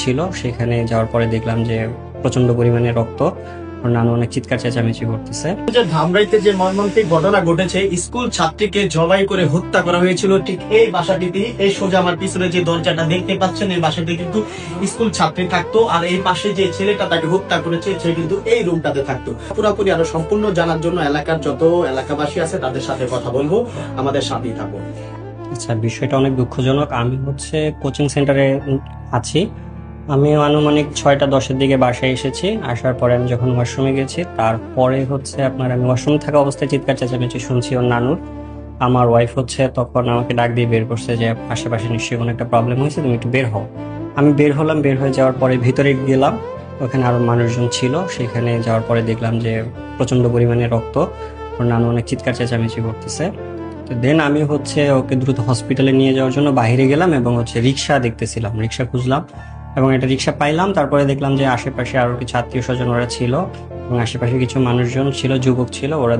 ছিল। সেখানে যাওয়ার পরে দেখলাম যে প্রচন্ড পরিমাণে রক্ত। ওর নানু অনেক চিৎকার চেঁচামেচি করতেছে। যে ধামরাইতে যে মর্মান্তিক ঘটনা ঘটেছে, স্কুল ছাত্রীকে জবাই করে হত্যা করা হয়েছিল ঠিক এই বাসাটিতে। এই সোজা আমার পিছনে যে দরজাটা দেখতে পাচ্ছেন, এই বাসাতে কিন্তু স্কুল ছাত্রী থাকতো, আর এই পাশে যে ছেলেটা তাকে হত্যা করেছে সে কিন্তু এই রুমটাতে থাকতো। পুরোপুরি আরো সম্পূর্ণ জানার জন্য এলাকার যত এলাকাবাসী আছে তাদের সাথে কথা বলবো, আমাদের সাথেই থাকবো। আচ্ছা, বিষয়টা অনেক দুঃখজনক। আমি কোচিং সেন্টারে আছি। আমি আনুমানিক 6টা 10-এর দিকে বাসায় এসেছি। আসার পরে আমি যখন ওয়াশরুমে গেছি, তারপরে আমি ওয়াশরুমে থাকা অবস্থায় চিৎকার চেঁচামেচি শুনছি ওর নানুর। আমার ওয়াইফ তখন আমাকে ডাক দিয়ে বের করছে যে আশেপাশে নিশ্চয়ই কোনো একটা প্রবলেম হয়েছে, তুমি একটু বের হও। আমি বের হলাম। বের হয়ে যাওয়ার পরে ভিতরে গেলাম, ওখানে আরো মানুষজন ছিল। সেখানে যাওয়ার পরে দেখলাম যে প্রচন্ড পরিমাণে রক্ত। ওর নানু অনেক চিৎকার চেঁচামেচি করতেছে। তো দেন আমি ওকে দ্রুত হসপিটালে নিয়ে যাওয়ার জন্য বাইরে গেলাম এবং রিক্সা দেখতেছিলাম, রিক্সা খুঁজলাম এবং একটা রিক্সা পাইলাম। তারপরে দেখলাম যে আশেপাশে আরো কিছু আত্মীয় স্বজন ওরা ছিল এবং আশেপাশে কিছু মানুষজন ছিল, যুবক ছিল, ওরা